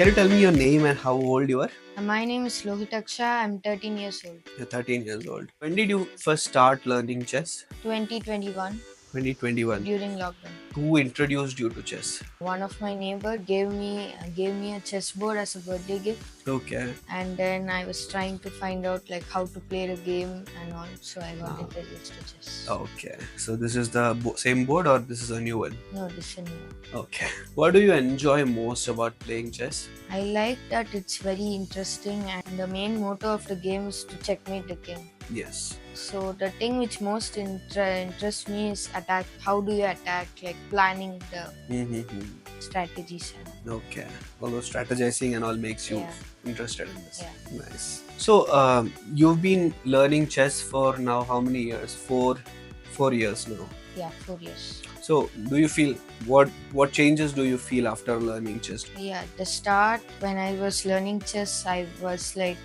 Can you tell me your name and how old you are? My name is Lohitaksha. I'm 13 years old. You're 13 years old. When did you first start learning chess? 2021 2021. during lockdown. Who introduced you to chess? One of my neighbor gave me a chessboard as a birthday gift, Okay. and then I was trying to find out like how to play the game and all. So I got Ah. introduced to chess. Okay. So this is the same board or this is a new one? No, this is new. Okay. What do you enjoy most about playing chess? I like that it's very interesting, and the main motto of the game is to checkmate the king. Yes. So the thing which most interests me is attack. How do you attack? Like planning the strategies. Okay. Although strategizing and all makes you Yeah. interested in this. Yeah. Nice. So you've been learning chess for now how many years? Four years now. Yeah, 4 years. So do you feel what changes do you feel after learning chess? Yeah, at the start when I was learning chess, I was like,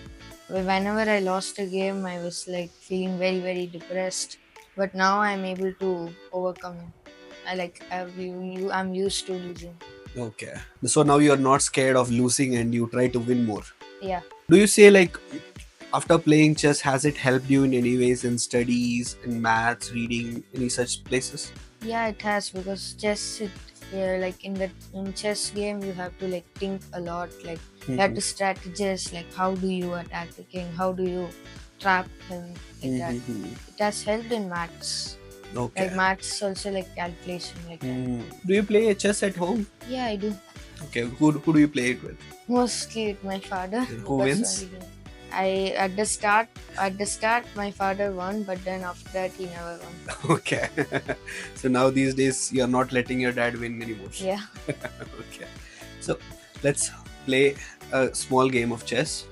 whenever I lost a game, I was like feeling very, very depressed. But now I'm able to overcome it. I'm used to losing. Okay. So now you're not scared of losing and you try to win more. Yeah. Do you say like after playing chess has it helped you in any ways in studies, in maths, reading, any such places? Yeah, it has, because like in chess game you have to like think a lot, like you have to strategize, like how do you attack the king, how do you trap him, like that. It has helped in maths. Okay. Like maths also like calculation, like that. Do you play chess at home? Yeah, I do. Okay. Who do you play it with? Mostly with my father. Who That's wins? only him. At the start my father won, but then after that he never won. Okay. So now these days you're not letting your dad win anymore. Yeah. Okay. So let's play a small game of chess.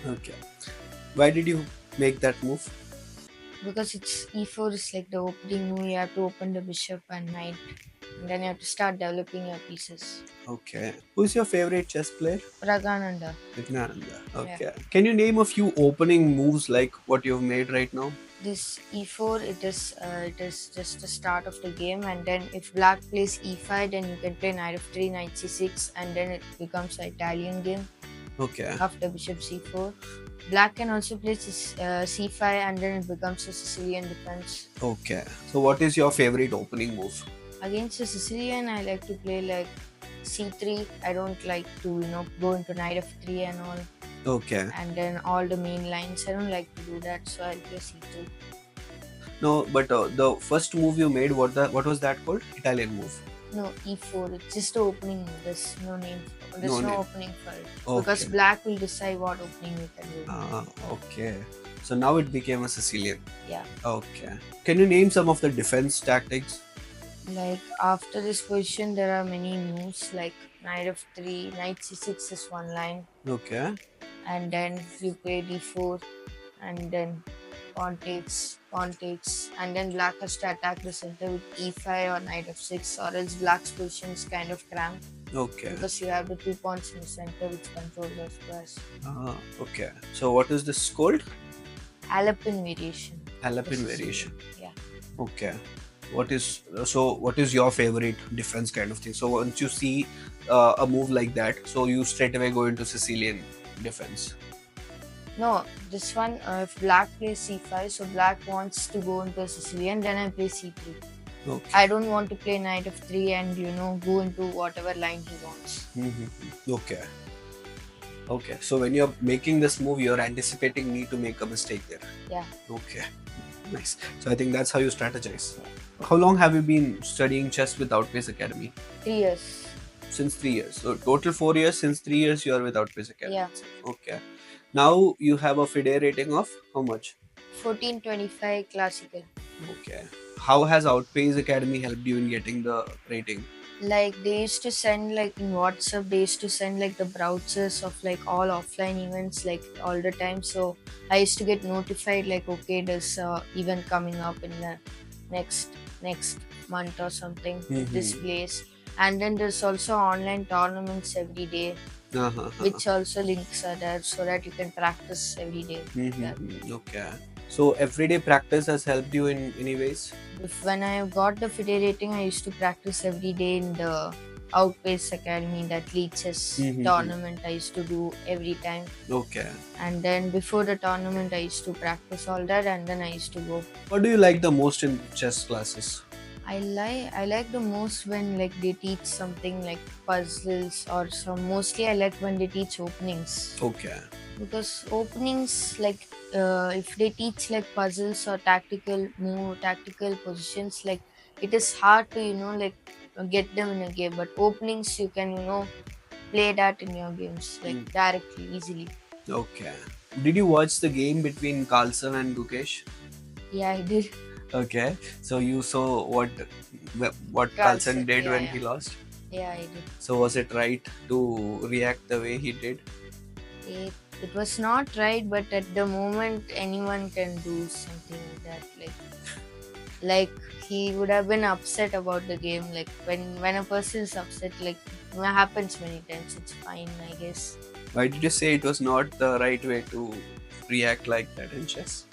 Okay. Why did you make that move? Because it's e4 is like the opening move. You have to open the bishop and knight, and then you have to start developing your pieces. Okay. Who's your favorite chess player? Pragananda. Vignananda. Okay. Can you name a few opening moves like what you've made right now? This e4, it is just the start of the game, and then if black plays e5, then you can play knight f3, knight c6, and then it becomes an Italian game. Okay. After bishop c4, black can also play c5, and then it becomes a Sicilian defense. Okay. So what is your favorite opening move? Against the Sicilian, I like to play like c3. I don't like to go into knight f3 and all. Okay. And then all the main lines, I don't like to do that, so I'll play c2. No, but the first move you made, what was that called? Italian move. No, e4. It's just the opening move. There's no name. There's no opening for it. Okay. Because black will decide what opening we can do. Okay. So now it became a Sicilian. Yeah. Okay. Can you name some of the defense tactics? Like after this position, there are many moves like knight f3, knight c6 is one line. Okay. And then you play d4, and then pawn takes, and then black has to attack the center with e5 or knight f6, or else black's position is kind of cramped. Okay. Because you have the 2 pawns in the center which control the squares. Okay. So what is this called? Alapin variation. Alapin variation. Yeah. Okay. What is your favorite defense kind of thing? So once you see a move like that, so you straight away go into Sicilian defense. No, this one, if black plays c5, so black wants to go into Sicilian, then I play c3. Okay. I don't want to play knight f3 and go into whatever line he wants. Okay. Okay. So when you're making this move, you're anticipating me to make a mistake there. Yeah. Okay. Nice. So I think that's how you strategize. How long have you been studying chess with Outpace Academy? 3 years. Since 3 years. So total 4 years. Since 3 years you are with Outpace Academy. Yeah. Okay. Now you have a FIDE rating of how much? 1425 classical. Okay. How has Outpace Academy helped you in getting the rating? Like they used to send like in WhatsApp, they used to send like the browsers of like all offline events like all the time. So I used to get notified like, okay, there's event coming up in the next month or something with this place. And then there's also online tournaments every day, which also links are there so that you can practice every day. Okay. So everyday practice has helped you in any ways? When I got the FIDE rating, I used to practice every day in the Outpace Academy, that lead chess Mm-hmm. tournament I used to do every time. Okay. And then before the tournament, I used to practice all that, and then I used to go. What do you like the most in chess classes? I like the most when like they teach something like puzzles or some. Mostly I like when they teach openings, Okay. because openings like if they teach like puzzles or tactical positions, like it is hard to like get them in a game. But openings you can play that in your games like Mm. directly, easily. Okay. Did you watch the game between Carlson and Gukesh? Yeah, I did. Okay. So you saw what Carlson Carlson, did yeah, when yeah, he lost. yeah, I did. So was it right to react the way he did? It was not right, but at the moment, anyone can do something like that. Like he would have been upset about the game. Like when a person is upset, like it happens many times. It's fine, I guess. Why did you say it was not the right way to react like that in chess?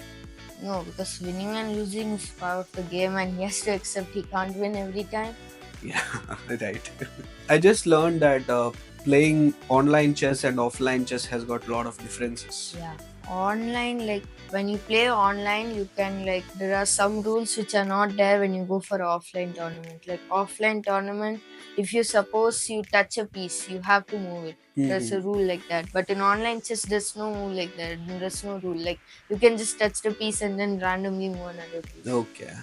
No, because winning and losing is part of the game, and he has to accept he can't win every time. Yeah, right. I just learned that playing online chess and offline chess has got a lot of differences. Yeah, online, like when you play online, you can like there are some rules which are not there when you go for offline tournament. Like offline tournament, if you suppose you touch a piece, you have to move it. There's a Hmm. rule like that. But in online chess, there's no rule like that. There's no rule. Like you can just touch the piece and then randomly move another piece. Okay.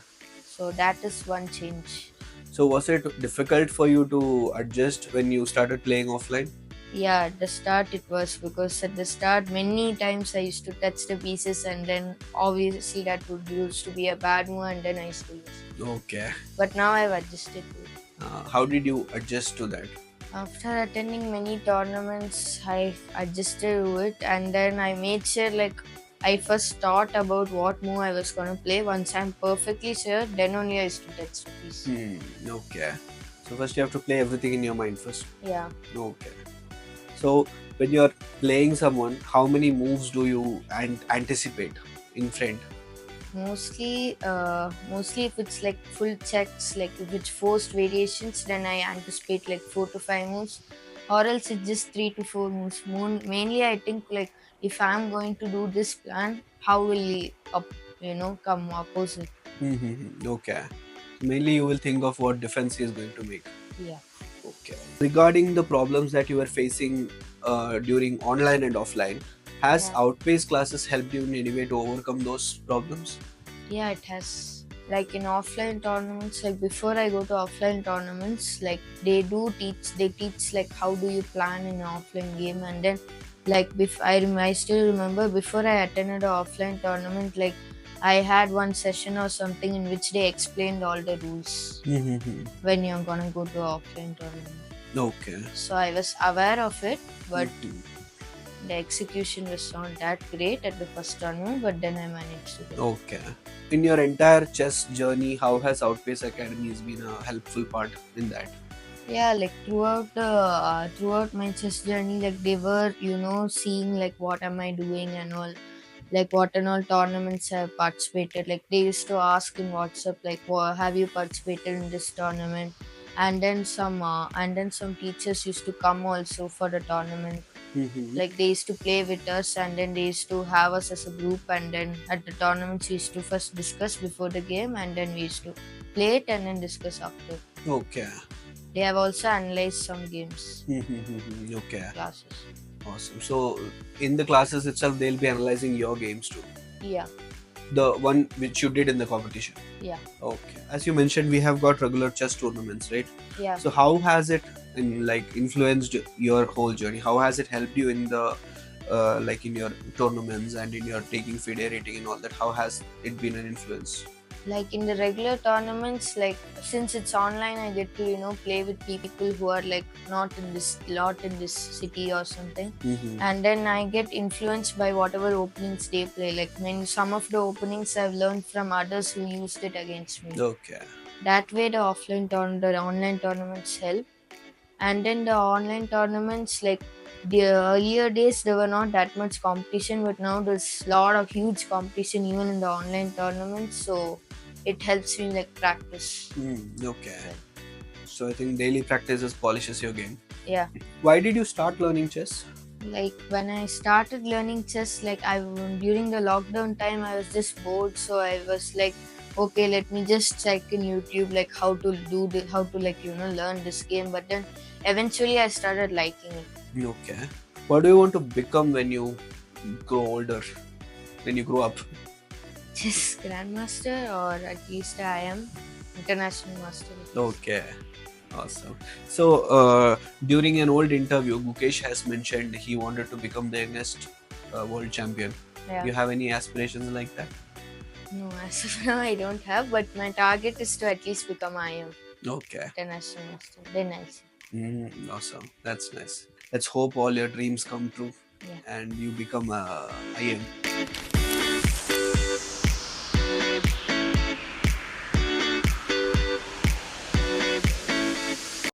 So that is one change. So was it difficult for you to adjust when you started playing offline? Yeah, at the start it was, because at the start many times I used to touch the pieces and then obviously that would used to be a bad move and then I used to lose. Okay. But now I've adjusted to it. How did you adjust to that? After attending many tournaments, I adjusted to it, and then I made sure like I first thought about what move I was gonna play. Once I'm perfectly sure, then only I used to touch the piece. Okay. So first you have to play everything in your mind first. Yeah. Okay. So when you're playing someone, how many moves do you anticipate in front? Mostly if it's like full checks, like if it's forced variations, then I anticipate like 4 to 5 moves, or else it's just 3 to 4 moves. Mainly, I think like if I'm going to do this plan, how will he come opposite? Okay. Mainly you will think of what defense he is going to make. Yeah, Okay. Regarding the problems that you were facing during online and offline, has yeah, Outpace classes helped you in any way to overcome those problems? yeah. It has, like in offline tournaments. Like before I go to offline tournaments, like they teach like how do you plan in an offline game, and then like I still remember before I attended an offline tournament, like I had one session or something in which they explained all the rules Mm-hmm. when you're gonna go to an offline tournament. Okay. So I was aware of it, but Mhm. the execution was not that great at the first tournament. But then I managed to get. Okay. In your entire chess journey, how has Outpace Academy been a helpful part in that? Yeah, like throughout my chess journey, like they were seeing like what am I doing and all, like what and all tournaments I've participated. Like they used to ask in WhatsApp like, have you participated in this tournament? And then some teachers used to come also for the tournament. Mm-hmm. Like they used to play with us, and then they used to have us as a group, and then at the tournaments we used to first discuss before the game, and then we used to play it and then discuss after. Okay. They have also analyzed some games Okay. classes. Awesome. So in the classes itself, they'll be analyzing your games too. Yeah, The one which you did in the competition. yeah, Okay. As you mentioned, we have got regular chess tournaments, right? yeah. So how has it influenced your whole journey? How has it helped you in the in your tournaments and in your taking FIDE rating and all that? How has it been an influence? Like in the regular tournaments, like since it's online, I get to play with people who are like not in this city or something, Mm-hmm. and then I get influenced by whatever openings they play. Like when some of the openings I've learned from others who used it against me. Okay. That way, the online tournaments help. And then the online tournaments, like the earlier days, there were not that much competition, but now there's a lot of huge competition even in the online tournaments. So it helps me like practice Okay. well. So I think daily practices polishes your game. Yeah. Why did you start learning chess? Like when I started learning chess, like I during the lockdown time I was just bored, so I was like, okay, let me just check in YouTube like how to do this, how to like learn this game. But then eventually I started liking it. Okay. What do you want to become when you grow older? When you grow up? Chess grandmaster, or at least I am international master. Okay. Awesome. So, during an old interview, Gukesh has mentioned he wanted to become the youngest world champion. Yeah. You have any aspirations like that? No, as of now I don't have, but my target is to at least become I am Okay. international master. Then I'll see. Awesome. That's nice. Let's hope all your dreams come true Yeah. and you become a IM.